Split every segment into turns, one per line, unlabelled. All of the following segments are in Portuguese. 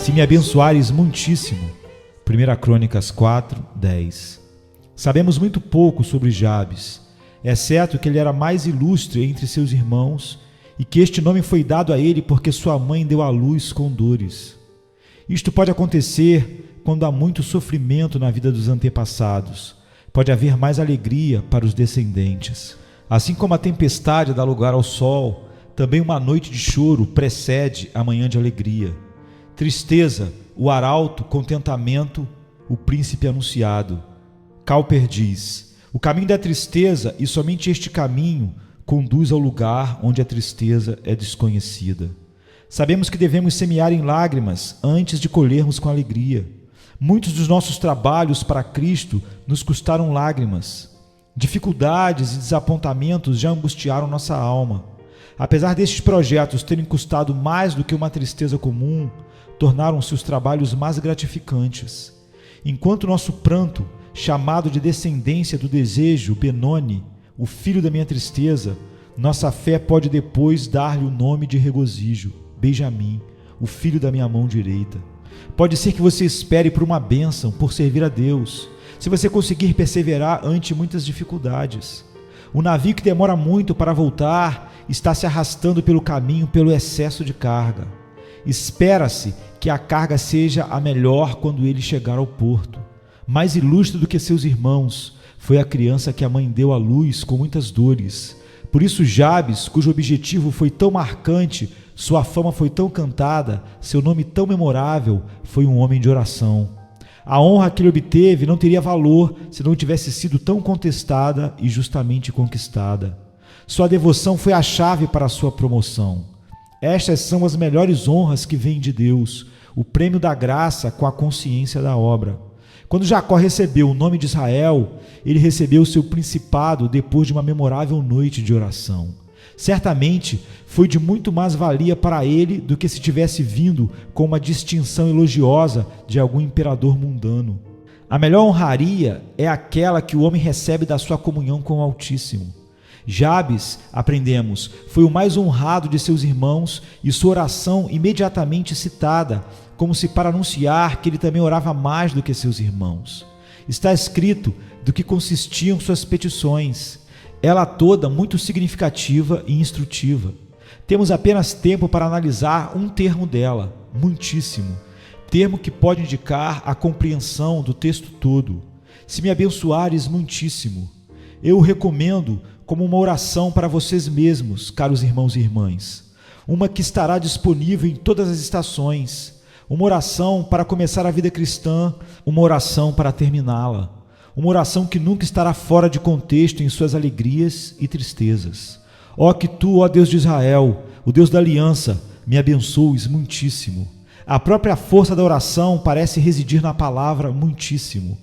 se me abençoares muitíssimo. 1 Crônicas 4:10. Sabemos muito pouco sobre Jabes, exceto que ele era mais ilustre entre seus irmãos e que este nome foi dado a ele porque sua mãe deu à luz com dores. Isto pode acontecer quando há muito sofrimento na vida dos antepassados. Pode haver mais alegria para os descendentes. Assim como a tempestade dá lugar ao sol, também uma noite de choro precede a manhã de alegria. Tristeza, o arauto, contentamento, o príncipe anunciado. Cowper diz: o caminho da tristeza, e somente este caminho, conduz ao lugar onde a tristeza é desconhecida. Sabemos que devemos semear em lágrimas antes de colhermos com alegria. Muitos dos nossos trabalhos para Cristo nos custaram lágrimas. Dificuldades e desapontamentos já angustiaram nossa alma. Apesar destes projetos terem custado mais do que uma tristeza comum, tornaram-se os trabalhos mais gratificantes. Enquanto nosso pranto, chamado de descendência do desejo, Benoni, o filho da minha tristeza, nossa fé pode depois dar-lhe o nome de regozijo, Benjamim, o filho da minha mão direita. Pode ser que você espere por uma bênção, por servir a Deus, se você conseguir perseverar ante muitas dificuldades. O navio que demora muito para voltar está se arrastando pelo caminho pelo excesso de carga. Espera-se que a carga seja a melhor quando ele chegar ao porto. Mais ilustre do que seus irmãos, foi a criança que a mãe deu à luz com muitas dores. Por isso Jabes, cujo objetivo foi tão marcante, sua fama foi tão cantada, seu nome tão memorável, foi um homem de oração. A honra que ele obteve não teria valor se não tivesse sido tão contestada e justamente conquistada. Sua devoção foi a chave para a sua promoção. Estas são as melhores honras que vêm de Deus, o prêmio da graça com a consciência da obra. Quando Jacó recebeu o nome de Israel, ele recebeu o seu principado depois de uma memorável noite de oração. Certamente foi de muito mais valia para ele do que se tivesse vindo com uma distinção elogiosa de algum imperador mundano. A melhor honraria é aquela que o homem recebe da sua comunhão com o Altíssimo. Jabes, aprendemos, foi o mais honrado de seus irmãos e sua oração imediatamente citada, como se para anunciar que ele também orava mais do que seus irmãos. Está escrito do que consistiam suas petições, ela toda muito significativa e instrutiva. Temos apenas tempo para analisar um termo dela, muitíssimo, termo que pode indicar a compreensão do texto todo. Se me abençoares muitíssimo, eu o recomendo como uma oração para vocês mesmos, caros irmãos e irmãs, uma que estará disponível em todas as estações, uma oração para começar a vida cristã, uma oração para terminá-la, uma oração que nunca estará fora de contexto em suas alegrias e tristezas. Ó que tu, ó Deus de Israel, o Deus da aliança, me abençoes muitíssimo. A própria força da oração parece residir na palavra muitíssimo.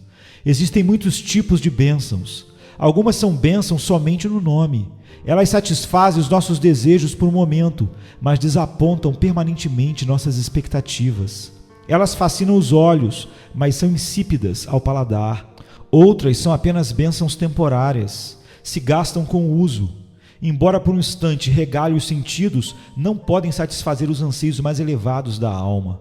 Existem muitos tipos de bênçãos. Algumas são bênçãos somente no nome. Elas satisfazem os nossos desejos por um momento, mas desapontam permanentemente nossas expectativas. Elas fascinam os olhos, mas são insípidas ao paladar. Outras são apenas bênçãos temporárias, se gastam com o uso. Embora por um instante regale os sentidos, não podem satisfazer os anseios mais elevados da alma.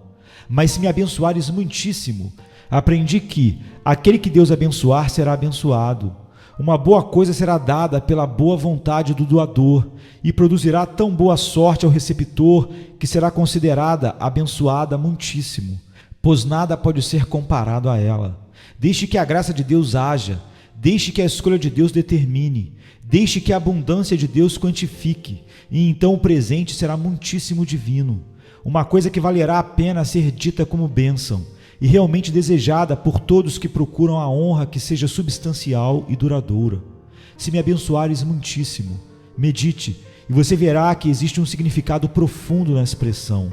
Mas se me abençoares muitíssimo, aprendi que aquele que Deus abençoar será abençoado. Uma boa coisa será dada pela boa vontade do doador e produzirá tão boa sorte ao receptor que será considerada abençoada muitíssimo, pois nada pode ser comparado a ela. Deixe que a graça de Deus haja, deixe que a escolha de Deus determine, deixe que a abundância de Deus quantifique, e então o presente será muitíssimo divino, uma coisa que valerá a pena ser dita como bênção, e realmente desejada por todos que procuram a honra que seja substancial e duradoura. Se me abençoares muitíssimo, medite, e você verá que existe um significado profundo na expressão.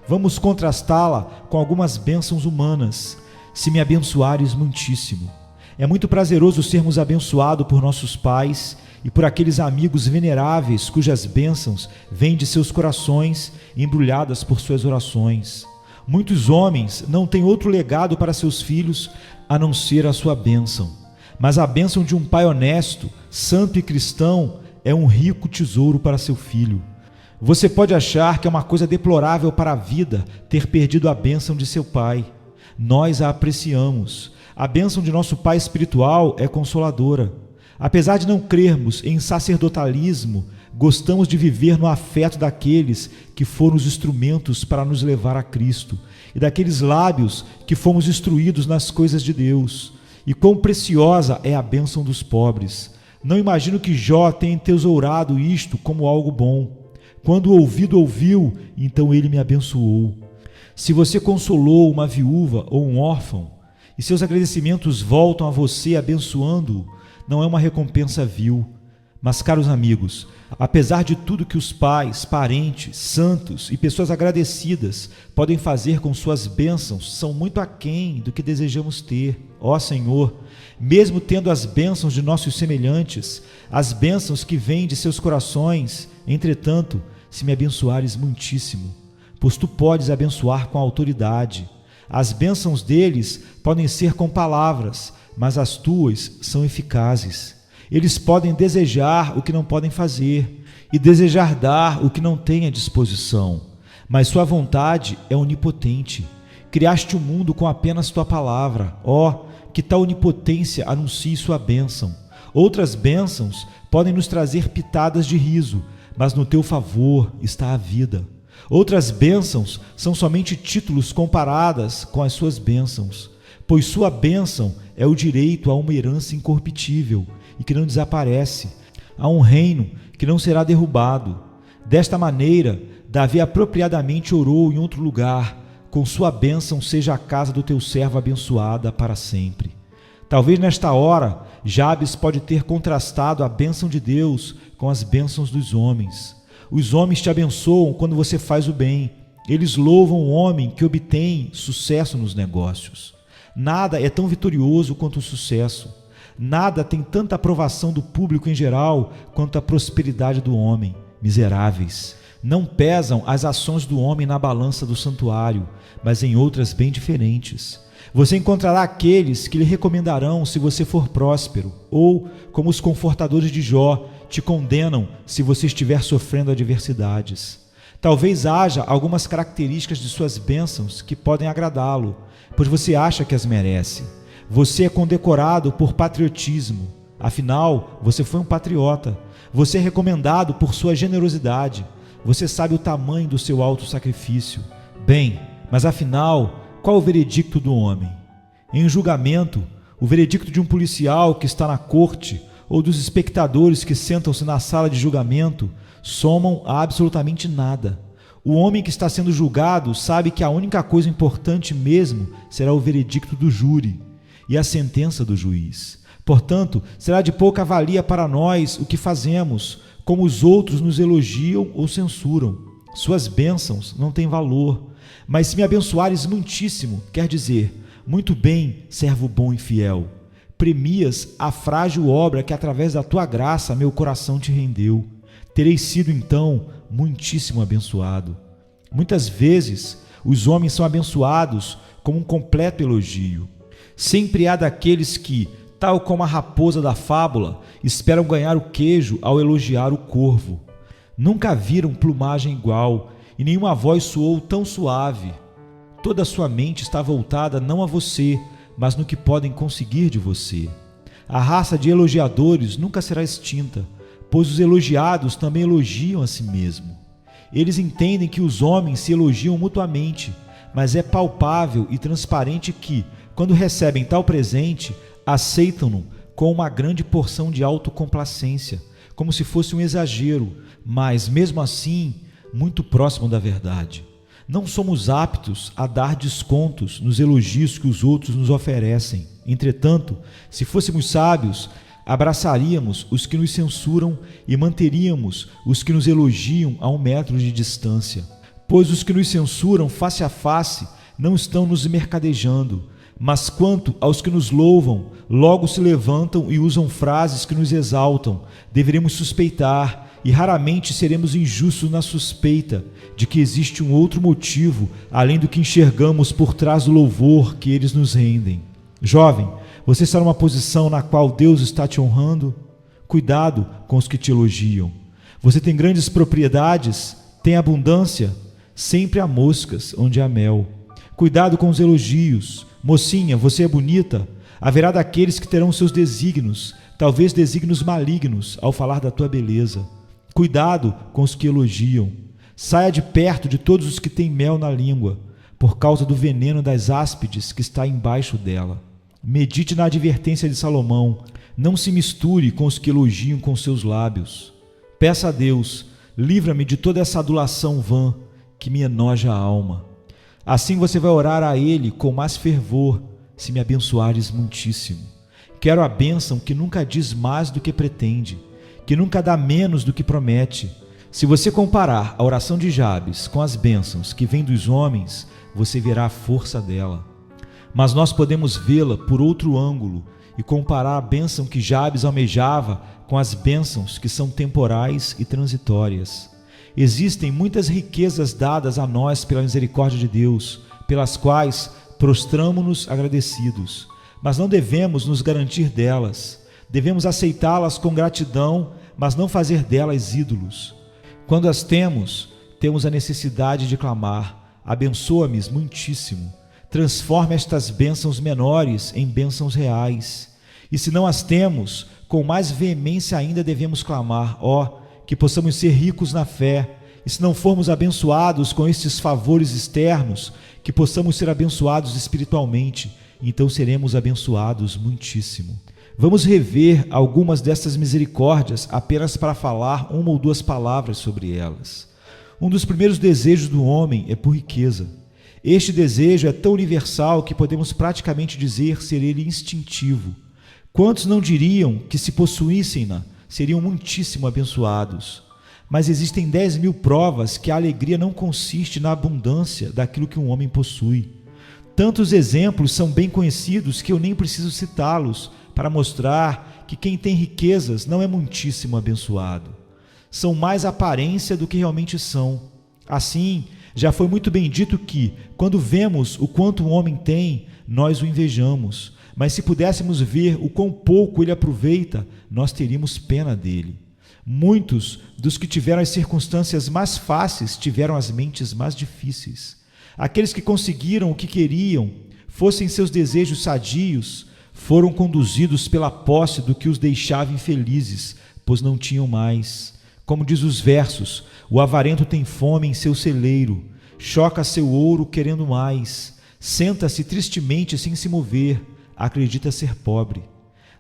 Vamos contrastá-la com algumas bênçãos humanas. Se me abençoares muitíssimo. É muito prazeroso sermos abençoados por nossos pais e por aqueles amigos veneráveis cujas bênçãos vêm de seus corações embrulhadas por suas orações. Muitos homens não têm outro legado para seus filhos a não ser a sua bênção. Mas a bênção de um pai honesto, santo e cristão é um rico tesouro para seu filho. Você pode achar que é uma coisa deplorável para a vida ter perdido a bênção de seu pai. Nós a apreciamos. A bênção de nosso pai espiritual é consoladora. Apesar de não crermos em sacerdotalismo, gostamos de viver no afeto daqueles que foram os instrumentos para nos levar a Cristo e daqueles lábios que fomos instruídos nas coisas de Deus. E quão preciosa é a bênção dos pobres. Não imagino que Jó tenha entesourado isto como algo bom. Quando o ouvido ouviu, então ele me abençoou. Se você consolou uma viúva ou um órfão, e seus agradecimentos voltam a você abençoando-o, não é uma recompensa vil. Mas, caros amigos, apesar de tudo que os pais, parentes, santos e pessoas agradecidas podem fazer com suas bênçãos, são muito aquém do que desejamos ter. Ó Senhor, mesmo tendo as bênçãos de nossos semelhantes, as bênçãos que vêm de seus corações, entretanto, se me abençoares muitíssimo, pois tu podes abençoar com autoridade. As bênçãos deles podem ser com palavras, mas as tuas são eficazes. Eles podem desejar o que não podem fazer e desejar dar o que não têm à disposição, mas sua vontade é onipotente. Criaste o mundo com apenas tua palavra. Ó, que tal onipotência anuncie sua bênção. Outras bênçãos podem nos trazer pitadas de riso, mas no teu favor está a vida. Outras bênçãos são somente títulos comparadas com as suas bênçãos, pois sua bênção é o direito a uma herança incorruptível e que não desaparece, a um reino que não será derrubado. Desta maneira, Davi apropriadamente orou em outro lugar: com sua bênção seja a casa do teu servo abençoada para sempre. Talvez nesta hora, Jabes pode ter contrastado a bênção de Deus com as bênçãos dos homens. Os homens te abençoam quando você faz o bem. Eles louvam o homem que obtém sucesso nos negócios. Nada é tão vitorioso quanto o sucesso. Nada tem tanta aprovação do público em geral quanto a prosperidade do homem. Miseráveis. Não pesam as ações do homem na balança do santuário, mas em outras bem diferentes. Você encontrará aqueles que lhe recomendarão se você for próspero, ou, como os confortadores de Jó, te condenam se você estiver sofrendo adversidades. Talvez haja algumas características de suas bênçãos que podem agradá-lo, pois você acha que as merece. Você é condecorado por patriotismo, afinal, você foi um patriota. Você é recomendado por sua generosidade. Você sabe o tamanho do seu alto sacrifício. Bem, mas afinal, qual o veredicto do homem? Em um julgamento, o veredicto de um policial que está na corte ou dos espectadores que sentam-se na sala de julgamento somam a absolutamente nada. O homem que está sendo julgado sabe que a única coisa importante mesmo será o veredicto do júri e a sentença do juiz. Portanto, será de pouca valia para nós o que fazemos, como os outros nos elogiam ou censuram. Suas bênçãos não têm valor. Mas se me abençoares muitíssimo, quer dizer, muito bem, servo bom e fiel. Premias a frágil obra que através da tua graça meu coração te rendeu. Terei sido então muitíssimo abençoado. Muitas vezes os homens são abençoados como um completo elogio. Sempre há daqueles que, tal como a raposa da fábula, esperam ganhar o queijo ao elogiar o corvo. Nunca viram plumagem igual, e nenhuma voz soou tão suave. Toda a sua mente está voltada não a você, mas no que podem conseguir de você. A raça de elogiadores nunca será extinta, pois os elogiados também elogiam a si mesmo. Eles entendem que os homens se elogiam mutuamente, mas é palpável e transparente que, quando recebem tal presente, aceitam-no com uma grande porção de autocomplacência, como se fosse um exagero, mas, mesmo assim, muito próximo da verdade. Não somos aptos a dar descontos nos elogios que os outros nos oferecem. Entretanto, se fôssemos sábios, abraçaríamos os que nos censuram e manteríamos os que nos elogiam a 1 metro de distância. Pois os que nos censuram face a face não estão nos mercadejando, mas quanto aos que nos louvam, logo se levantam e usam frases que nos exaltam. Deveremos suspeitar, e raramente seremos injustos na suspeita de que existe um outro motivo além do que enxergamos por trás do louvor que eles nos rendem. Jovem, você está numa posição na qual Deus está te honrando? Cuidado com os que te elogiam. Você tem grandes propriedades? Tem abundância? Sempre há moscas onde há mel. Cuidado com os elogios. Mocinha, você é bonita. Haverá daqueles que terão seus desígnios, talvez desígnios malignos, ao falar da tua beleza. Cuidado com os que elogiam. Saia de perto de todos os que têm mel na língua, por causa do veneno das áspides que está embaixo dela. Medite na advertência de Salomão. Não se misture com os que elogiam com seus lábios. Peça a Deus, livra-me de toda essa adulação vã que me enoja a alma. Assim você vai orar a Ele com mais fervor, se me abençoares muitíssimo. Quero a bênção que nunca diz mais do que pretende, que nunca dá menos do que promete. Se você comparar a oração de Jabes com as bênçãos que vêm dos homens, você verá a força dela. Mas nós podemos vê-la por outro ângulo e comparar a bênção que Jabes almejava com as bênçãos que são temporais e transitórias. Existem muitas riquezas dadas a nós pela misericórdia de Deus, pelas quais prostramo-nos agradecidos, mas não devemos nos garantir delas. Devemos aceitá-las com gratidão, mas não fazer delas ídolos. Quando as temos, temos a necessidade de clamar: abençoa-me muitíssimo. Transforme estas bênçãos menores em bênçãos reais. E se não as temos, com mais veemência ainda devemos clamar: que possamos ser ricos na fé. E se não formos abençoados com estes favores externos, que possamos ser abençoados espiritualmente, então seremos abençoados muitíssimo. Vamos rever algumas destas misericórdias apenas para falar uma ou duas palavras sobre elas. Um dos primeiros desejos do homem é por riqueza. Este desejo é tão universal que podemos praticamente dizer ser ele instintivo. Quantos não diriam que, se possuíssem-na, seriam muitíssimo abençoados? Mas existem 10.000 provas que a alegria não consiste na abundância daquilo que um homem possui. Tantos exemplos são bem conhecidos que eu nem preciso citá-los para mostrar que quem tem riquezas não é muitíssimo abençoado. São mais aparência do que realmente são. Assim, já foi muito bem dito que, quando vemos o quanto um homem tem, nós o invejamos. Mas se pudéssemos ver o quão pouco ele aproveita, nós teríamos pena dele. Muitos dos que tiveram as circunstâncias mais fáceis tiveram as mentes mais difíceis. Aqueles que conseguiram o que queriam, fossem seus desejos sadios, foram conduzidos pela posse do que os deixava infelizes, pois não tinham mais. Como diz os versos: o avarento tem fome em seu celeiro, choca seu ouro querendo mais, senta-se tristemente sem se mover, acredita ser pobre.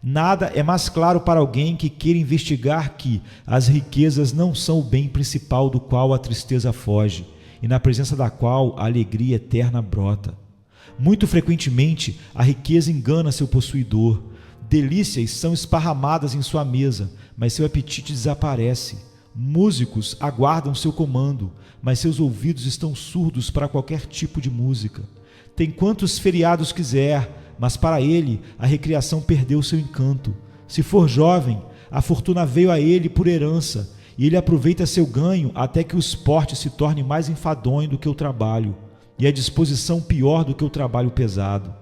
Nada é mais claro para alguém que queira investigar que as riquezas não são o bem principal do qual a tristeza foge, e na presença da qual a alegria eterna brota. Muito frequentemente, a riqueza engana seu possuidor. Delícias são esparramadas em sua mesa, mas seu apetite desaparece. Músicos aguardam seu comando, mas seus ouvidos estão surdos para qualquer tipo de música. Tem quantos feriados quiser, mas para ele a recreação perdeu seu encanto. Se for jovem, a fortuna veio a ele por herança, e ele aproveita seu ganho até que o esporte se torne mais enfadonho do que o trabalho, e a disposição pior do que o trabalho pesado.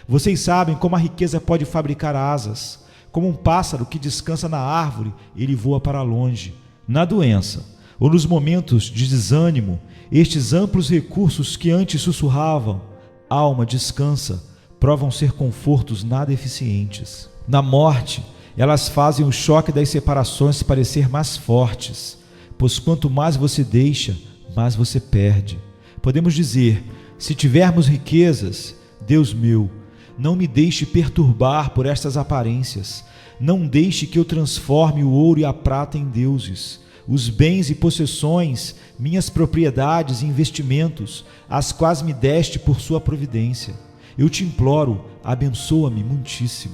Vocês sabem como a riqueza pode fabricar asas. Como um pássaro que descansa na árvore, ele voa para longe. Na doença, ou nos momentos de desânimo, estes amplos recursos que antes sussurravam: alma, descansa, provam ser confortos nada eficientes. Na morte, elas fazem o choque das separações parecer mais fortes, pois quanto mais você deixa, mais você perde. Podemos dizer: se tivermos riquezas, Deus meu, não me deixe perturbar por estas aparências, não deixe que eu transforme o ouro e a prata em deuses, os bens e possessões, minhas propriedades e investimentos, as quais me deste por sua providência. Eu te imploro, abençoa-me muitíssimo.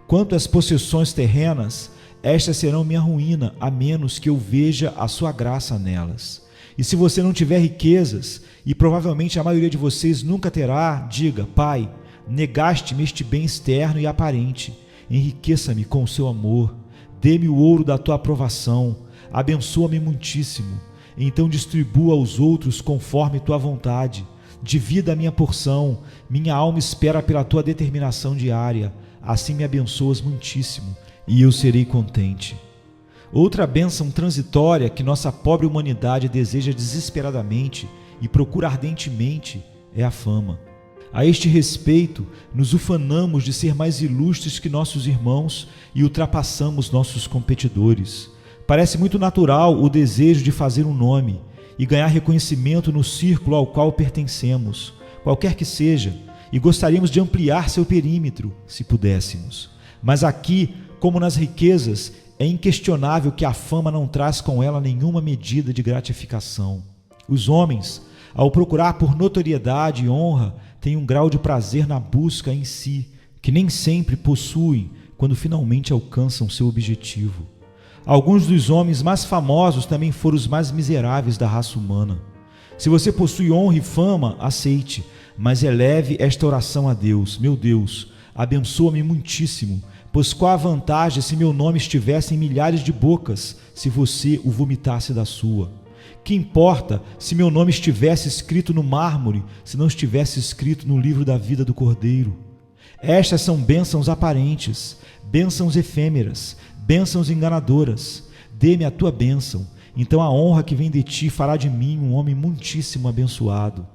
Quanto às possessões terrenas, estas serão minha ruína, a menos que eu veja a sua graça nelas. E se você não tiver riquezas, e provavelmente a maioria de vocês nunca terá, diga: Pai, negaste-me este bem externo e aparente, enriqueça-me com o seu amor, dê-me o ouro da tua aprovação, abençoa-me muitíssimo, então distribua aos outros conforme tua vontade. Divida a minha porção, minha alma espera pela tua determinação diária, assim me abençoas muitíssimo, e eu serei contente. Outra bênção transitória que nossa pobre humanidade deseja desesperadamente e procura ardentemente é a fama. A este respeito, nos ufanamos de ser mais ilustres que nossos irmãos e ultrapassamos nossos competidores. Parece muito natural o desejo de fazer um nome e ganhar reconhecimento no círculo ao qual pertencemos, qualquer que seja, e gostaríamos de ampliar seu perímetro, se pudéssemos. Mas aqui, como nas riquezas, é inquestionável que a fama não traz com ela nenhuma medida de gratificação. Os homens, ao procurar por notoriedade e honra, têm um grau de prazer na busca em si, que nem sempre possuem quando finalmente alcançam seu objetivo. Alguns dos homens mais famosos também foram os mais miseráveis da raça humana. Se você possui honra e fama, aceite, mas eleve esta oração a Deus. Meu Deus, abençoa-me muitíssimo, pois qual a vantagem se meu nome estivesse em milhares de bocas, se você o vomitasse da sua? Que importa se meu nome estivesse escrito no mármore, se não estivesse escrito no livro da vida do Cordeiro? Estas são bênçãos aparentes, bênçãos efêmeras, bênçãos enganadoras. Dê-me a tua bênção, então a honra que vem de ti fará de mim um homem muitíssimo abençoado.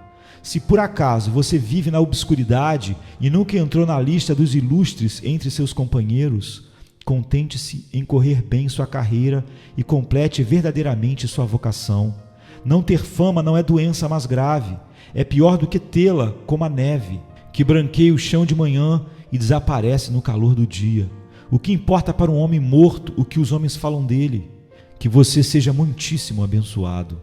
Se por acaso você vive na obscuridade e nunca entrou na lista dos ilustres entre seus companheiros, contente-se em correr bem sua carreira e complete verdadeiramente sua vocação. Não ter fama não é doença mais grave, é pior do que tê-la como a neve, que branqueia o chão de manhã e desaparece no calor do dia. O que importa para um homem morto o que os homens falam dele? Que você seja muitíssimo abençoado.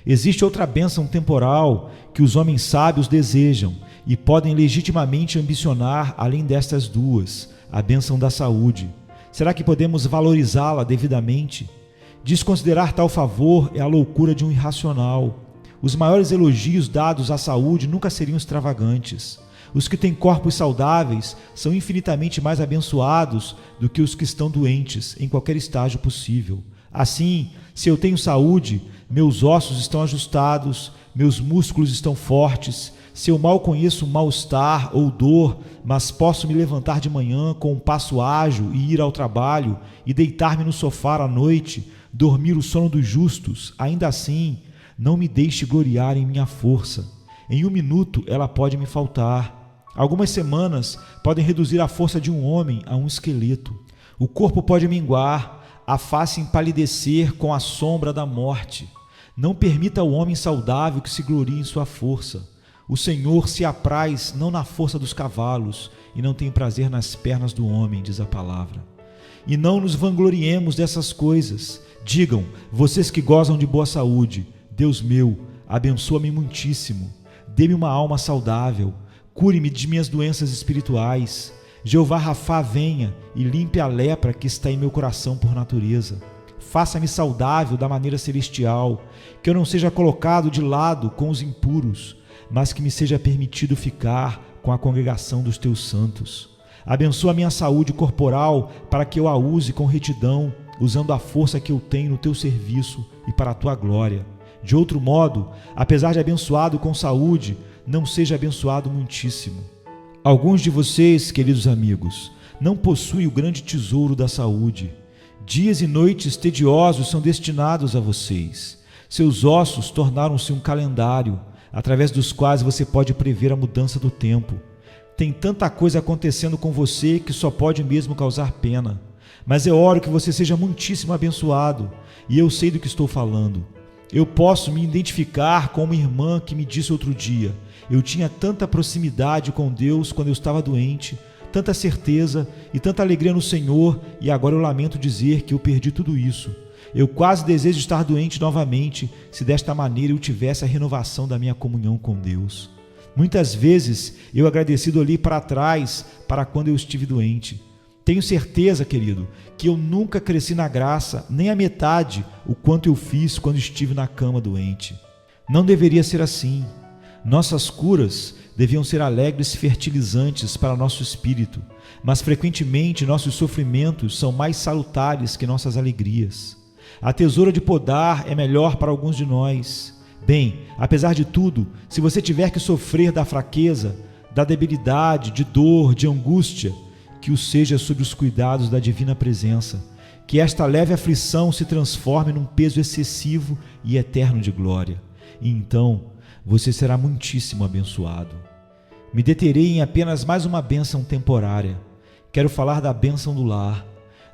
Existe outra bênção temporal que os homens sábios desejam e podem legitimamente ambicionar além destas duas, a bênção da saúde. Será que podemos valorizá-la devidamente? Desconsiderar tal favor é a loucura de um irracional. Os maiores elogios dados à saúde nunca seriam extravagantes. Os que têm corpos saudáveis são infinitamente mais abençoados do que os que estão doentes em qualquer estágio possível. Assim, se eu tenho saúde, meus ossos estão ajustados, meus músculos estão fortes. Se eu mal conheço mal-estar ou dor, mas posso me levantar de manhã com um passo ágil e ir ao trabalho e deitar-me no sofá à noite, dormir o sono dos justos, ainda assim, não me deixe gloriar em minha força. Em um minuto ela pode me faltar. Algumas semanas podem reduzir a força de um homem a um esqueleto. O corpo pode minguar, a face empalidecer com a sombra da morte. Não permita ao homem saudável que se glorie em sua força. O Senhor se apraz não na força dos cavalos e não tem prazer nas pernas do homem, diz a palavra. E não nos vangloriemos dessas coisas. Digam, vocês que gozam de boa saúde, Deus meu, abençoa-me muitíssimo. Dê-me uma alma saudável, cure-me de minhas doenças espirituais. Jeová Rafá venha e limpe a lepra que está em meu coração por natureza. Faça-me saudável da maneira celestial, que eu não seja colocado de lado com os impuros, mas que me seja permitido ficar com a congregação dos teus santos. Abençoa a minha saúde corporal para que eu a use com retidão, usando a força que eu tenho no teu serviço e para a tua glória. De outro modo, apesar de abençoado com saúde, não seja abençoado muitíssimo. Alguns de vocês, queridos amigos, não possuem o grande tesouro da saúde. Dias e noites tediosos são destinados a vocês. Seus ossos tornaram-se um calendário, através dos quais você pode prever a mudança do tempo. Tem tanta coisa acontecendo com você que só pode mesmo causar pena. Mas eu oro que você seja muitíssimo abençoado, e eu sei do que estou falando. Eu posso me identificar com uma irmã que me disse outro dia: eu tinha tanta proximidade com Deus quando eu estava doente, tanta certeza e tanta alegria no Senhor, e agora eu lamento dizer que eu perdi tudo isso. Eu quase desejo estar doente novamente, se desta maneira eu tivesse a renovação da minha comunhão com Deus. Muitas vezes eu agradecido ali para trás, para quando eu estive doente. Tenho certeza, querido, que eu nunca cresci na graça, nem a metade o quanto eu fiz quando estive na cama doente. Não deveria ser assim. Nossas curas deviam ser alegres e fertilizantes para nosso espírito, mas frequentemente nossos sofrimentos são mais salutares que nossas alegrias. A tesoura de podar é melhor para alguns de nós. Bem, apesar de tudo, se você tiver que sofrer da fraqueza, da debilidade, de dor, de angústia, que o seja sob os cuidados da divina presença, que esta leve aflição se transforme num peso excessivo e eterno de glória. E então você será muitíssimo abençoado. Me deterei em apenas mais uma bênção temporária. Quero falar da bênção do lar.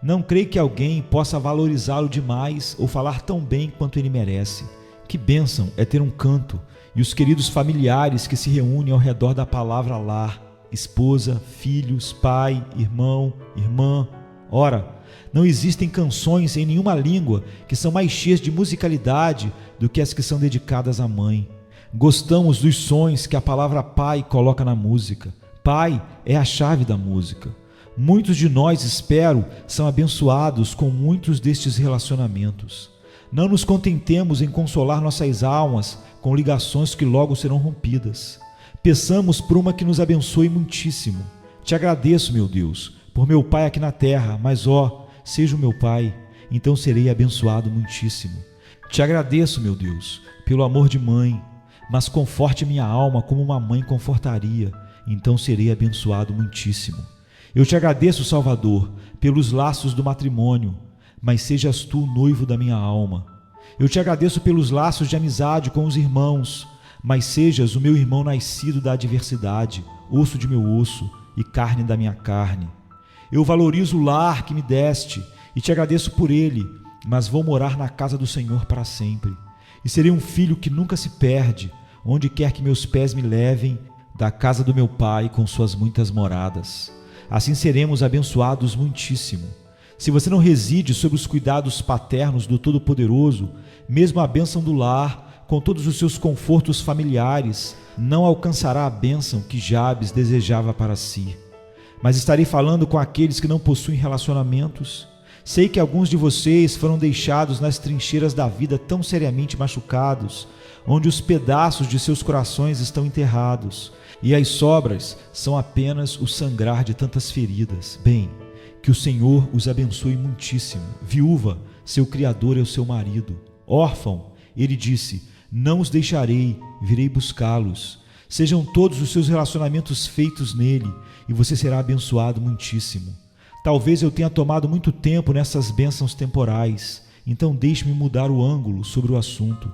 Não creio que alguém possa valorizá-lo demais ou falar tão bem quanto ele merece. Que bênção é ter um canto e os queridos familiares que se reúnem ao redor da palavra lar, esposa, filhos, pai, irmão, irmã. Ora, não existem canções em nenhuma língua que são mais cheias de musicalidade do que as que são dedicadas à mãe. Gostamos dos sons que a palavra pai coloca na música. Pai é a chave da música. Muitos de nós, espero, são abençoados com muitos destes relacionamentos. Não nos contentemos em consolar nossas almas com ligações que logo serão rompidas. Peçamos por uma que nos abençoe muitíssimo. Te agradeço, meu Deus, por meu pai aqui na terra, mas seja o meu pai, então serei abençoado muitíssimo. Te agradeço, meu Deus, pelo amor de mãe, mas conforte minha alma como uma mãe confortaria, então serei abençoado muitíssimo. Eu te agradeço, Salvador, pelos laços do matrimônio, mas sejas tu o noivo da minha alma. Eu te agradeço pelos laços de amizade com os irmãos, mas sejas o meu irmão nascido da adversidade, osso de meu osso e carne da minha carne. Eu valorizo o lar que me deste e te agradeço por ele, mas vou morar na casa do Senhor para sempre. E serei um filho que nunca se perde, onde quer que meus pés me levem, da casa do meu pai com suas muitas moradas. Assim seremos abençoados muitíssimo. Se você não reside sob os cuidados paternos do Todo-Poderoso, mesmo a bênção do lar, com todos os seus confortos familiares, não alcançará a bênção que Jabes desejava para si. Mas estarei falando com aqueles que não possuem relacionamentos. Sei que alguns de vocês foram deixados nas trincheiras da vida tão seriamente machucados, onde os pedaços de seus corações estão enterrados, e as sobras são apenas o sangrar de tantas feridas. Bem, que o Senhor os abençoe muitíssimo. Viúva, seu Criador é o seu marido. Órfão, ele disse, não os deixarei, virei buscá-los. Sejam todos os seus relacionamentos feitos nele, e você será abençoado muitíssimo. Talvez eu tenha tomado muito tempo nessas bênçãos temporais, então deixe-me mudar o ângulo sobre o assunto.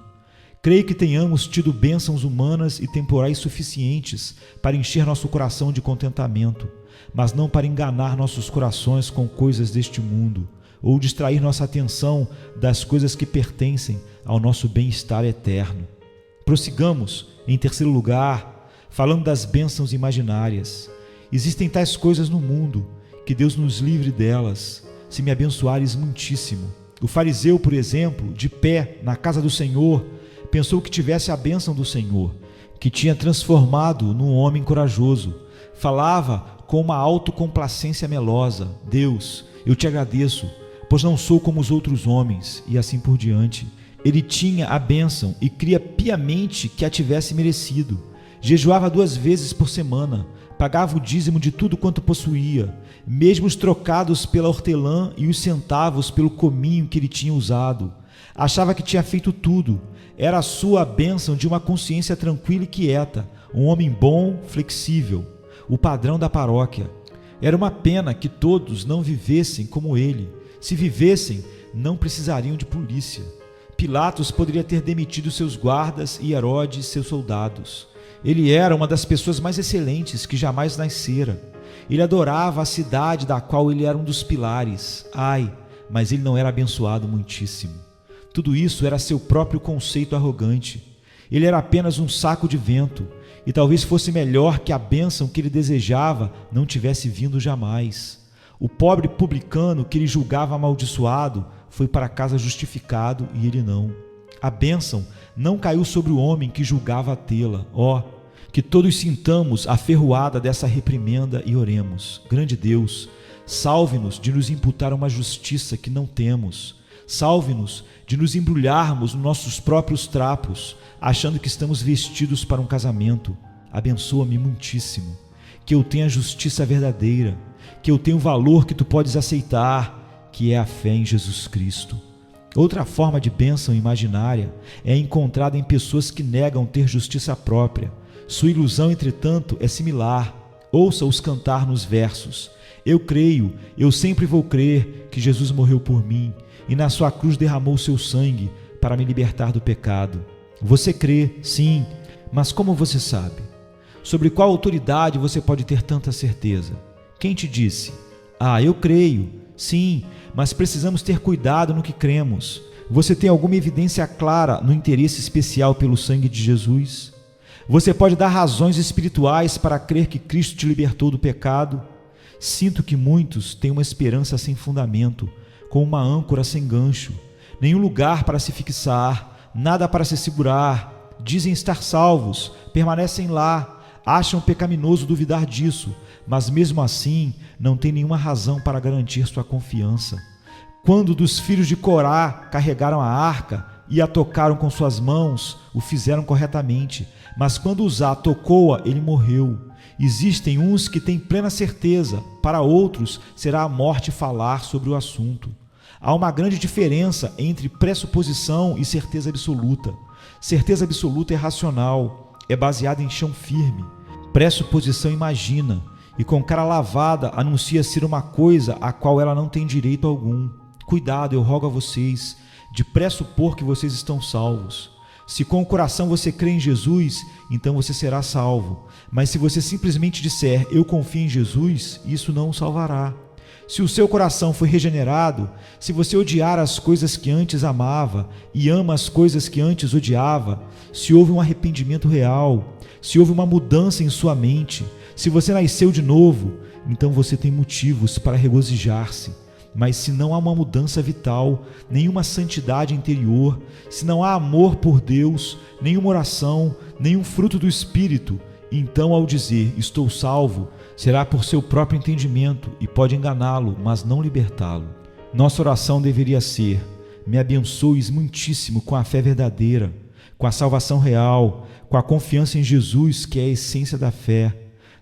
Creio que tenhamos tido bênçãos humanas e temporais suficientes para encher nosso coração de contentamento, mas não para enganar nossos corações com coisas deste mundo, ou distrair nossa atenção das coisas que pertencem ao nosso bem-estar eterno. Prossigamos, em terceiro lugar, falando das bênçãos imaginárias. Existem tais coisas no mundo, que Deus nos livre delas, se me abençoares muitíssimo. O fariseu, por exemplo, de pé na casa do Senhor, pensou que tivesse a bênção do Senhor, que tinha transformado num homem corajoso. Falava com uma autocomplacência melosa: Deus, eu te agradeço, pois não sou como os outros homens, e assim por diante. Ele tinha a bênção e cria piamente que a tivesse merecido. Jejuava 2 vezes por semana, pagava o dízimo de tudo quanto possuía, mesmo os trocados pela hortelã e os centavos pelo cominho que ele tinha usado. Achava que tinha feito tudo. Era a sua bênção de uma consciência tranquila e quieta, um homem bom, flexível, o padrão da paróquia. Era uma pena que todos não vivessem como ele. Se vivessem, não precisariam de polícia. Pilatos poderia ter demitido seus guardas e Herodes seus soldados. Ele era uma das pessoas mais excelentes que jamais nascera. Ele adorava a cidade da qual ele era um dos pilares. Mas ele não era abençoado muitíssimo. Tudo isso era seu próprio conceito arrogante. Ele era apenas um saco de vento, e talvez fosse melhor que a bênção que ele desejava não tivesse vindo jamais. O pobre publicano que ele julgava amaldiçoado foi para casa justificado e ele não. A bênção não caiu sobre o homem que julgava tê-la. Que todos sintamos a ferroada dessa reprimenda e oremos. Grande Deus, salve-nos de nos imputar uma justiça que não temos. Salve-nos de nos embrulharmos nos nossos próprios trapos, achando que estamos vestidos para um casamento. Abençoa-me muitíssimo, que eu tenha a justiça verdadeira, que eu tenha o valor que tu podes aceitar, que é a fé em Jesus Cristo. Outra forma de bênção imaginária é encontrada em pessoas que negam ter justiça própria. Sua ilusão, entretanto, é similar. Ouça-os cantar nos versos. Eu creio, eu sempre vou crer que Jesus morreu por mim e na sua cruz derramou seu sangue para me libertar do pecado. Você crê, sim, mas como você sabe? Sobre qual autoridade você pode ter tanta certeza? Quem te disse? Eu creio. Sim, mas precisamos ter cuidado no que cremos. Você tem alguma evidência clara no interesse especial pelo sangue de Jesus? Você pode dar razões espirituais para crer que Cristo te libertou do pecado? Sinto que muitos têm uma esperança sem fundamento, como uma âncora sem gancho. Nenhum lugar para se fixar, nada para se segurar. Dizem estar salvos, permanecem lá, acham pecaminoso duvidar disso, mas mesmo assim não tem nenhuma razão para garantir sua confiança. Quando dos filhos de Corá carregaram a arca e a tocaram com suas mãos, o fizeram corretamente, mas quando Uzá tocou-a, ele morreu. Existem uns que têm plena certeza, para outros será a morte falar sobre o assunto. Há uma grande diferença entre pressuposição e certeza absoluta. Certeza absoluta é racional, é baseada em chão firme. Pressuposição imagina e com cara lavada anuncia ser uma coisa a qual ela não tem direito algum. Cuidado, eu rogo a vocês, de pressupor que vocês estão salvos. Se com o coração você crê em Jesus, então você será salvo. Mas se você simplesmente disser, eu confio em Jesus, isso não o salvará. Se o seu coração foi regenerado, se você odiar as coisas que antes amava e ama as coisas que antes odiava, se houve um arrependimento real, se houve uma mudança em sua mente, se você nasceu de novo, então você tem motivos para regozijar-se. Mas se não há uma mudança vital, nenhuma santidade interior, se não há amor por Deus, nenhuma oração, nenhum fruto do Espírito, então ao dizer, estou salvo, será por seu próprio entendimento e pode enganá-lo, mas não libertá-lo. Nossa oração deveria ser, me abençoes muitíssimo com a fé verdadeira, com a salvação real, com a confiança em Jesus, que é a essência da fé,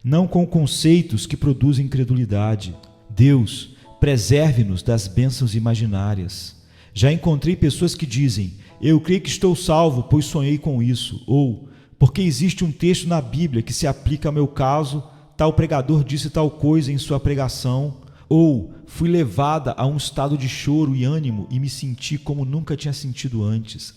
não com conceitos que produzem incredulidade. Deus, preserve-nos das bênçãos imaginárias. Já encontrei pessoas que dizem, eu creio que estou salvo, pois sonhei com isso, ou, porque existe um texto na Bíblia que se aplica ao meu caso, tal pregador disse tal coisa em sua pregação, ou fui levada a um estado de choro e ânimo e me senti como nunca tinha sentido antes.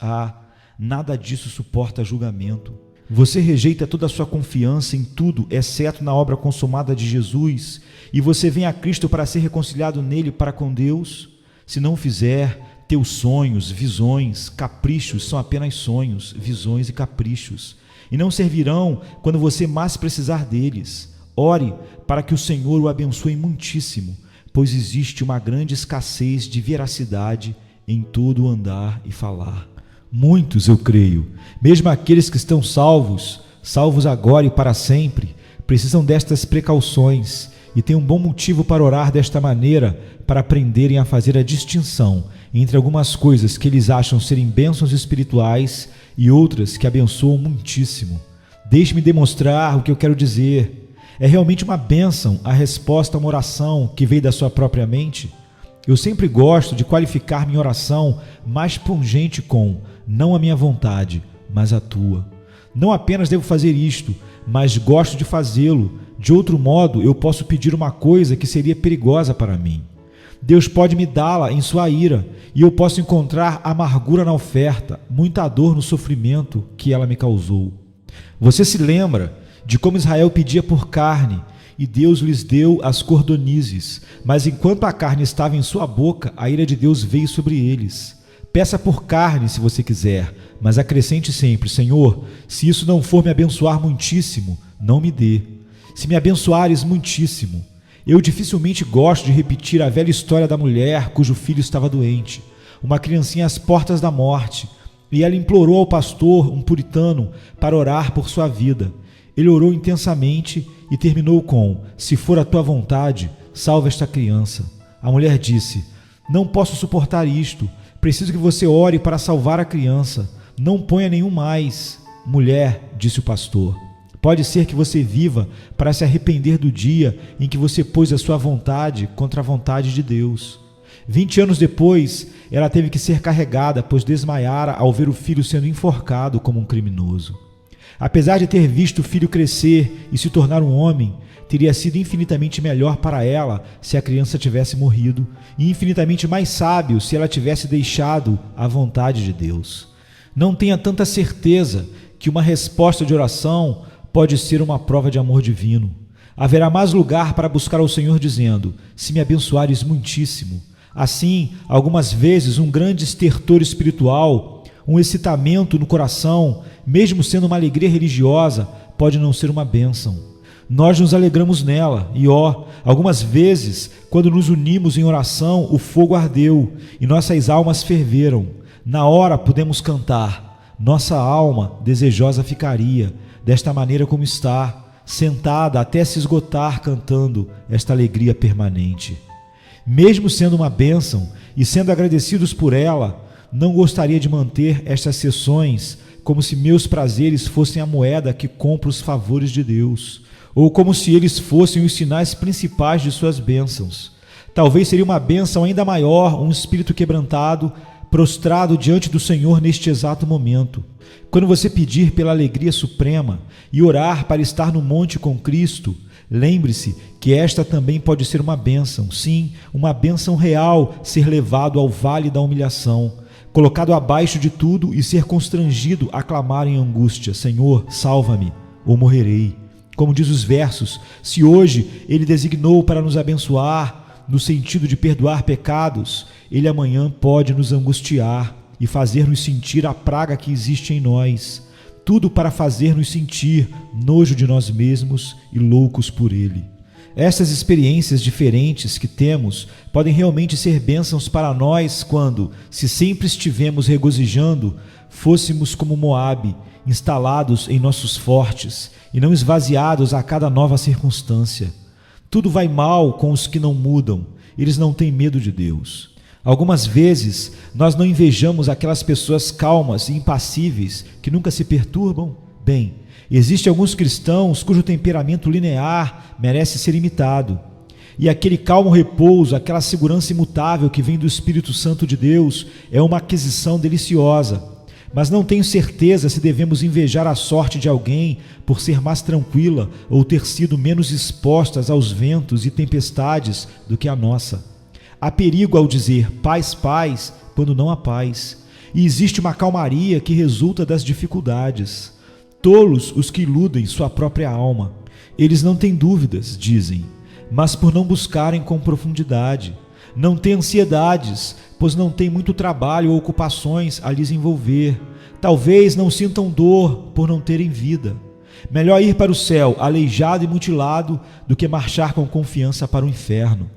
Nada disso suporta julgamento. Você rejeita toda a sua confiança em tudo, exceto na obra consumada de Jesus, e você vem a Cristo para ser reconciliado nele para com Deus? Se não fizer, teus sonhos, visões, caprichos são apenas sonhos, visões e caprichos, e não servirão quando você mais precisar deles. Ore para que o Senhor o abençoe muitíssimo, pois existe uma grande escassez de veracidade em todo o andar e falar. Muitos, eu creio, mesmo aqueles que estão salvos agora e para sempre, precisam destas precauções e têm um bom motivo para orar desta maneira, para aprenderem a fazer a distinção entre algumas coisas que eles acham serem bênçãos espirituais e outras que abençoam muitíssimo. Deixe-me demonstrar o que eu quero dizer. É realmente uma bênção a resposta a uma oração que veio da sua própria mente? Eu sempre gosto de qualificar minha oração mais pungente com não a minha vontade, mas a tua. Não apenas devo fazer isto, mas gosto de fazê-lo. De outro modo, eu posso pedir uma coisa que seria perigosa para mim. Deus pode me dá-la em sua ira, e eu posso encontrar amargura na oferta, muita dor no sofrimento que ela me causou. Você se lembra de como Israel pedia por carne, e Deus lhes deu as cordonizes, mas enquanto a carne estava em sua boca, a ira de Deus veio sobre eles. Peça por carne se você quiser, mas acrescente sempre, Senhor, se isso não for me abençoar muitíssimo, não me dê. Se me abençoares muitíssimo. Eu dificilmente gosto de repetir a velha história da mulher cujo filho estava doente, uma criancinha às portas da morte, e ela implorou ao pastor, um puritano, para orar por sua vida. Ele orou intensamente e terminou com, se for a tua vontade, salva esta criança. A mulher disse, não posso suportar isto, preciso que você ore para salvar a criança, não ponha nenhum mais. Mulher, disse o pastor, pode ser que você viva para se arrepender do dia em que você pôs a sua vontade contra a vontade de Deus. 20 anos depois, ela teve que ser carregada, pois desmaiara ao ver o filho sendo enforcado como um criminoso. Apesar de ter visto o filho crescer e se tornar um homem, teria sido infinitamente melhor para ela se a criança tivesse morrido, e infinitamente mais sábio se ela tivesse deixado a vontade de Deus. Não tenha tanta certeza que uma resposta de oração pode ser uma prova de amor divino. Haverá mais lugar para buscar ao Senhor dizendo: se me abençoares muitíssimo. Assim, algumas vezes um grande estertor espiritual, um excitamento no coração, mesmo sendo uma alegria religiosa, pode não ser uma bênção. Nós nos alegramos nela e, algumas vezes, quando nos unimos em oração, o fogo ardeu e nossas almas ferveram. Na hora podemos cantar: nossa alma desejosa ficaria, desta maneira como está, sentada até se esgotar cantando esta alegria permanente. Mesmo sendo uma bênção e sendo agradecidos por ela, não gostaria de manter estas sessões como se meus prazeres fossem a moeda que compra os favores de Deus, ou como se eles fossem os sinais principais de suas bênçãos. Talvez seria uma bênção ainda maior um espírito quebrantado, prostrado diante do Senhor neste exato momento. Quando você pedir pela alegria suprema e orar para estar no monte com Cristo, lembre-se que esta também pode ser uma bênção, sim, uma bênção real, ser levado ao vale da humilhação, colocado abaixo de tudo e ser constrangido a clamar em angústia: Senhor, salva-me, ou morrerei. Como diz os versos, se hoje Ele designou para nos abençoar, no sentido de perdoar pecados, Ele amanhã pode nos angustiar e fazer-nos sentir a praga que existe em nós, tudo para fazer-nos sentir nojo de nós mesmos e loucos por Ele. Essas experiências diferentes que temos podem realmente ser bênçãos para nós quando, se sempre estivemos regozijando, fôssemos como Moabe, instalados em nossos fortes e não esvaziados a cada nova circunstância. Tudo vai mal com os que não mudam, eles não têm medo de Deus. Algumas vezes nós não invejamos aquelas pessoas calmas e impassíveis que nunca se perturbam. Bem, existem alguns cristãos cujo temperamento linear merece ser imitado. E aquele calmo repouso, aquela segurança imutável que vem do Espírito Santo de Deus é uma aquisição deliciosa. Mas não tenho certeza se devemos invejar a sorte de alguém por ser mais tranquila ou ter sido menos exposta aos ventos e tempestades do que a nossa. Há perigo ao dizer paz, paz, quando não há paz. E existe uma calmaria que resulta das dificuldades. Tolos os que iludem sua própria alma. Eles não têm dúvidas, dizem, mas por não buscarem com profundidade. Não têm ansiedades, pois não têm muito trabalho ou ocupações a lhes envolver. Talvez não sintam dor por não terem vida. Melhor ir para o céu aleijado e mutilado do que marchar com confiança para o inferno.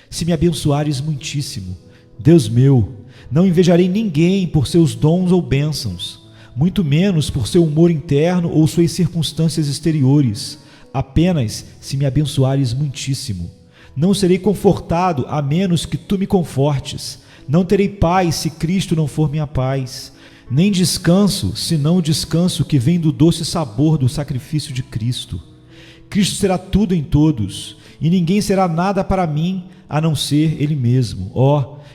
Se me abençoares muitíssimo, Deus meu, não invejarei ninguém por seus dons ou bênçãos, muito menos por seu humor interno ou suas circunstâncias exteriores, apenas se me abençoares muitíssimo. Não serei confortado a menos que tu me confortes, não terei paz se Cristo não for minha paz, nem descanso senão o descanso que vem do doce sabor do sacrifício de Cristo. Cristo será tudo em todos, e ninguém será nada para mim a não ser Ele mesmo.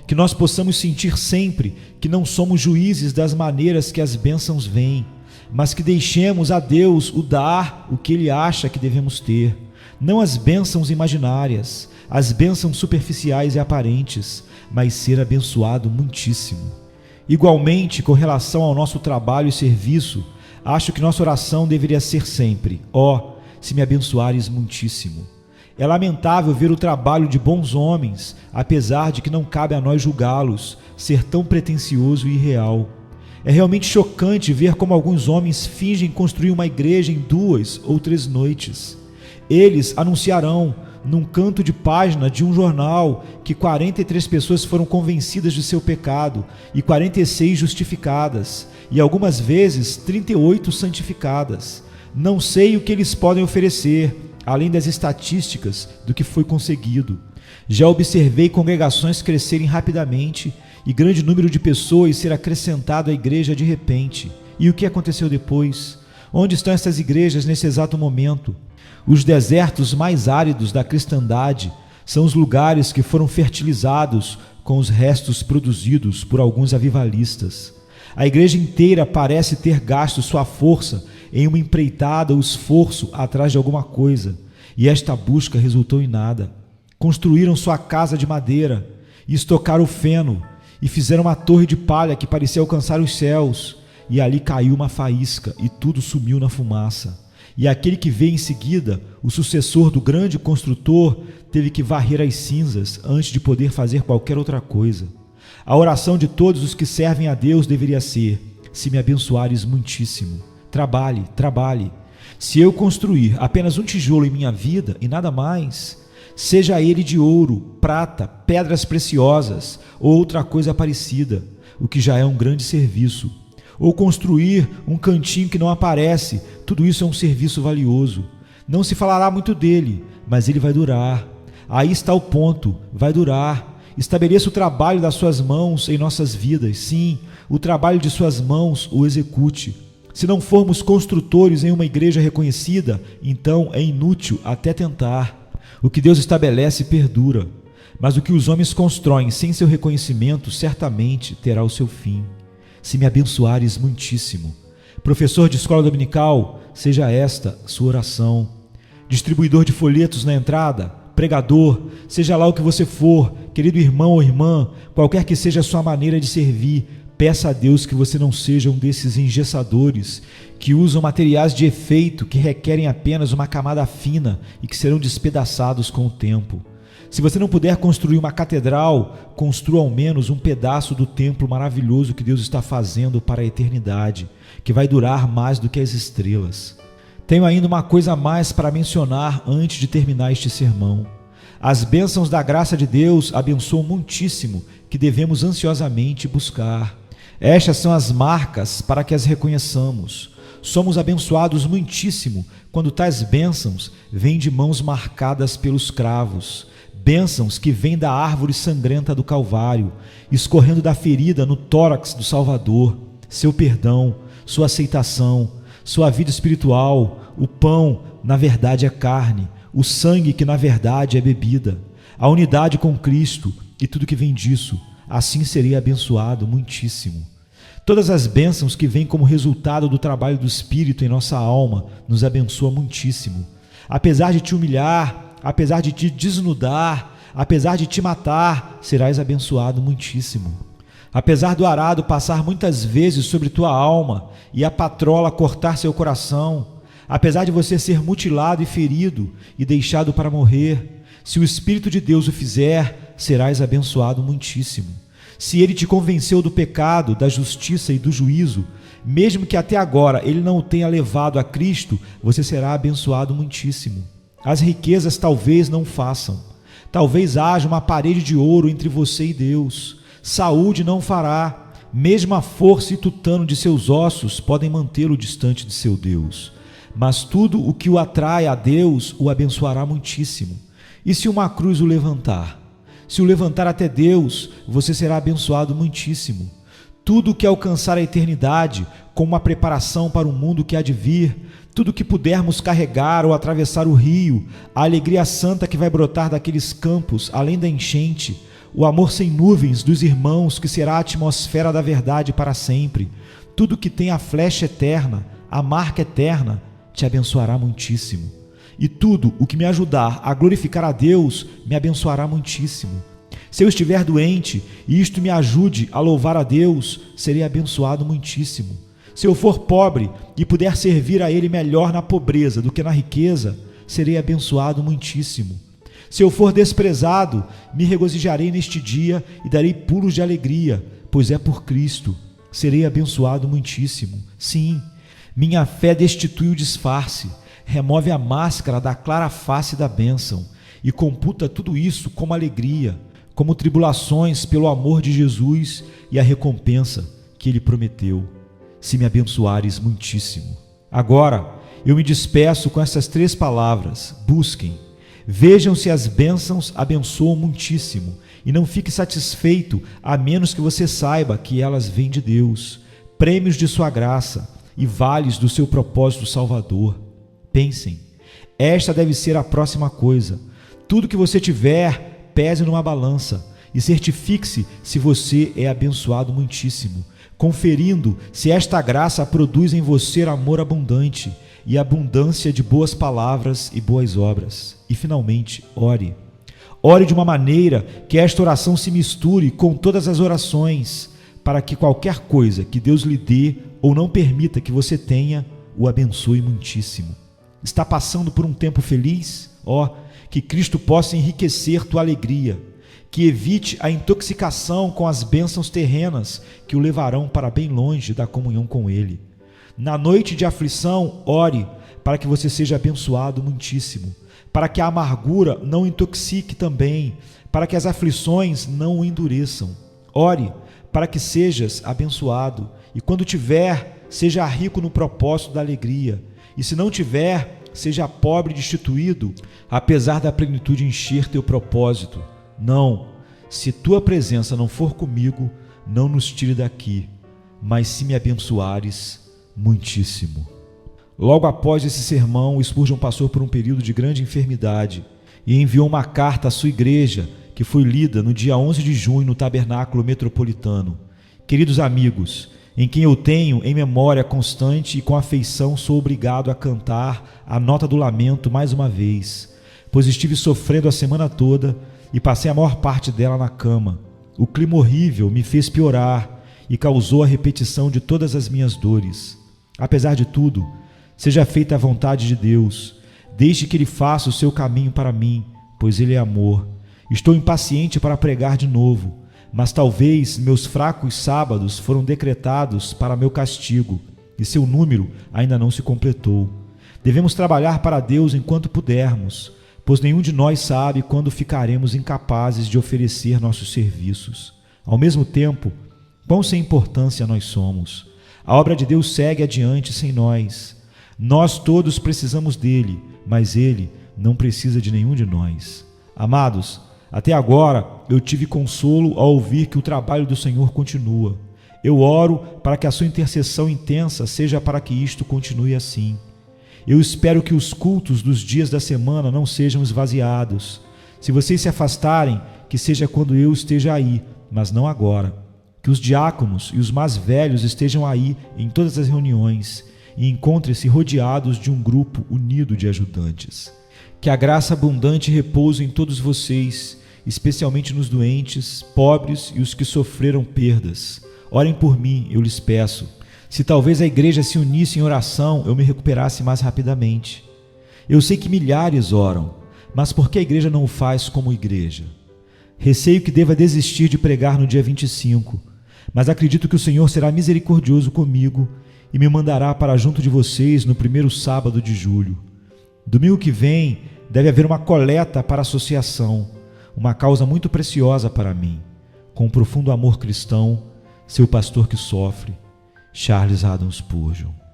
Que nós possamos sentir sempre que não somos juízes das maneiras que as bênçãos vêm, mas que deixemos a Deus o dar o que Ele acha que devemos ter, não as bênçãos imaginárias, as bênçãos superficiais e aparentes, mas ser abençoado muitíssimo. Igualmente, com relação ao nosso trabalho e serviço, acho que nossa oração deveria ser sempre: se me abençoares muitíssimo. É lamentável ver o trabalho de bons homens, apesar de que não cabe a nós julgá-los, ser tão pretensioso e irreal. É realmente chocante ver como alguns homens fingem construir uma igreja em 2 ou 3 noites. Eles anunciarão, num canto de página de um jornal, que 43 pessoas foram convencidas de seu pecado e 46 justificadas, e algumas vezes 38 santificadas. Não sei o que eles podem oferecer, além das estatísticas do que foi conseguido. Já observei congregações crescerem rapidamente e grande número de pessoas ser acrescentado à igreja de repente. E o que aconteceu depois? Onde estão essas igrejas nesse exato momento? Os desertos mais áridos da cristandade são os lugares que foram fertilizados com os restos produzidos por alguns avivalistas. A igreja inteira parece ter gasto sua força em uma empreitada ou esforço atrás de alguma coisa, e esta busca resultou em nada. Construíram sua casa de madeira, e estocaram o feno, e fizeram uma torre de palha que parecia alcançar os céus, e ali caiu uma faísca, e tudo sumiu na fumaça. E aquele que veio em seguida, o sucessor do grande construtor, teve que varrer as cinzas antes de poder fazer qualquer outra coisa. A oração de todos os que servem a Deus deveria ser: se me abençoares muitíssimo, trabalhe, trabalhe. Se eu construir apenas um tijolo em minha vida e nada mais, seja ele de ouro, prata, pedras preciosas ou outra coisa parecida, o que já é um grande serviço. Ou construir um cantinho que não aparece, tudo isso é um serviço valioso. Não se falará muito dele, mas ele vai durar. Aí está o ponto, vai durar. Estabeleça o trabalho das suas mãos em nossas vidas. Sim, o trabalho de suas mãos o execute. Se não formos construtores em uma igreja reconhecida, então é inútil até tentar. O que Deus estabelece perdura, mas o que os homens constroem sem seu reconhecimento certamente terá o seu fim. Se me abençoares muitíssimo. Professor de escola dominical, seja esta sua oração. Distribuidor de folhetos na entrada, pregador, seja lá o que você for, querido irmão ou irmã, qualquer que seja a sua maneira de servir, peça a Deus que você não seja um desses engessadores que usam materiais de efeito que requerem apenas uma camada fina e que serão despedaçados com o tempo. Se você não puder construir uma catedral, construa ao menos um pedaço do templo maravilhoso que Deus está fazendo para a eternidade, que vai durar mais do que as estrelas. Tenho ainda uma coisa a mais para mencionar antes de terminar este sermão. As bênçãos da graça de Deus abençoam muitíssimo, que devemos ansiosamente buscar. Estas são as marcas para que as reconheçamos. Somos abençoados muitíssimo quando tais bênçãos vêm de mãos marcadas pelos cravos. Bênçãos que vêm da árvore sangrenta do Calvário, escorrendo da ferida no tórax do Salvador, seu perdão, sua aceitação, sua vida espiritual, o pão, na verdade, é carne, o sangue, que na verdade é bebida, a unidade com Cristo e tudo que vem disso. Assim serei abençoado muitíssimo. Todas as bênçãos que vêm como resultado do trabalho do Espírito em nossa alma nos abençoam muitíssimo. Apesar de te humilhar, apesar de te desnudar, apesar de te matar, serás abençoado muitíssimo. Apesar do arado passar muitas vezes sobre tua alma e a patrola cortar seu coração, apesar de você ser mutilado e ferido e deixado para morrer, se o Espírito de Deus o fizer, serás abençoado muitíssimo. Se ele te convenceu do pecado, da justiça e do juízo, mesmo que até agora ele não o tenha levado a Cristo, você será abençoado muitíssimo. As riquezas talvez não façam. Talvez haja uma parede de ouro entre você e Deus. Saúde não fará. Mesmo a força e tutano de seus ossos podem mantê-lo distante de seu Deus. Mas tudo o que o atrai a Deus o abençoará muitíssimo. E se uma cruz o levantar? Se o levantar até Deus, você será abençoado muitíssimo. Tudo o que alcançar a eternidade, como uma preparação para o mundo que há de vir, tudo que pudermos carregar ou atravessar o rio, a alegria santa que vai brotar daqueles campos, além da enchente, o amor sem nuvens dos irmãos que será a atmosfera da verdade para sempre, tudo que tem a flecha eterna, a marca eterna, te abençoará muitíssimo. E tudo o que me ajudar a glorificar a Deus, me abençoará muitíssimo. Se eu estiver doente e isto me ajude a louvar a Deus, serei abençoado muitíssimo. Se eu for pobre e puder servir a Ele melhor na pobreza do que na riqueza, serei abençoado muitíssimo. Se eu for desprezado, me regozijarei neste dia e darei pulos de alegria, pois é por Cristo. Serei abençoado muitíssimo. Sim, minha fé destitui o disfarce, remove a máscara da clara face da bênção e computa tudo isso como alegria, como tribulações pelo amor de Jesus e a recompensa que Ele prometeu. Se me abençoares muitíssimo. Agora, eu me despeço com essas 3 palavras: busquem. Vejam se as bênçãos abençoam muitíssimo, e não fique satisfeito a menos que você saiba que elas vêm de Deus, prêmios de sua graça e vales do seu propósito salvador. Pensem, esta deve ser a próxima coisa. Tudo que você tiver, pese numa balança e certifique-se se você é abençoado muitíssimo. conferindo se esta graça produz em você amor abundante e abundância de boas palavras e boas obras. E finalmente, ore. Ore de uma maneira que esta oração se misture com todas as orações, para que qualquer coisa que Deus lhe dê ou não permita que você tenha, o abençoe muitíssimo. Está passando por um tempo feliz? Que Cristo possa enriquecer tua alegria, que evite a intoxicação com as bênçãos terrenas que o levarão para bem longe da comunhão com Ele. Na noite de aflição, ore para que você seja abençoado muitíssimo, para que a amargura não o intoxique também, para que as aflições não o endureçam. Ore para que sejas abençoado, e quando tiver, seja rico no propósito da alegria, e se não tiver, seja pobre e destituído, apesar da plenitude encher teu propósito. Não, se tua presença não for comigo, não nos tire daqui, mas se me abençoares muitíssimo. Logo após esse sermão, Spurgeon passou por um período de grande enfermidade e enviou uma carta à sua igreja, que foi lida no dia 11 de junho no Tabernáculo Metropolitano. Queridos amigos, em quem eu tenho em memória constante e com afeição, sou obrigado a cantar a nota do lamento mais uma vez, pois estive sofrendo a semana toda e passei a maior parte dela na cama. O clima horrível me fez piorar e causou a repetição de todas as minhas dores. Apesar de tudo, seja feita a vontade de Deus, deixe que Ele faça o seu caminho para mim, pois Ele é amor. Estou impaciente para pregar de novo, mas talvez meus fracos sábados foram decretados para meu castigo, e seu número ainda não se completou. Devemos trabalhar para Deus enquanto pudermos, pois nenhum de nós sabe quando ficaremos incapazes de oferecer nossos serviços. Ao mesmo tempo, quão sem importância nós somos. A obra de Deus segue adiante sem nós. Nós todos precisamos dele, mas ele não precisa de nenhum de nós. Amados, até agora eu tive consolo ao ouvir que o trabalho do Senhor continua. Eu oro para que a sua intercessão intensa seja para que isto continue assim. Eu espero que os cultos dos dias da semana não sejam esvaziados. Se vocês se afastarem, que seja quando eu esteja aí, mas não agora. Que os diáconos e os mais velhos estejam aí em todas as reuniões e encontrem-se rodeados de um grupo unido de ajudantes. Que a graça abundante repouse em todos vocês, especialmente nos doentes, pobres e os que sofreram perdas. Orem por mim, eu lhes peço. Se talvez a igreja se unisse em oração, eu me recuperasse mais rapidamente. Eu sei que milhares oram, mas por que a igreja não o faz como igreja? Receio que deva desistir de pregar no dia 25, mas acredito que o Senhor será misericordioso comigo e me mandará para junto de vocês no primeiro sábado de julho. Domingo que vem deve haver uma coleta para a associação, uma causa muito preciosa para mim. Com um profundo amor cristão, seu pastor que sofre, Charles Haddon Spurgeon.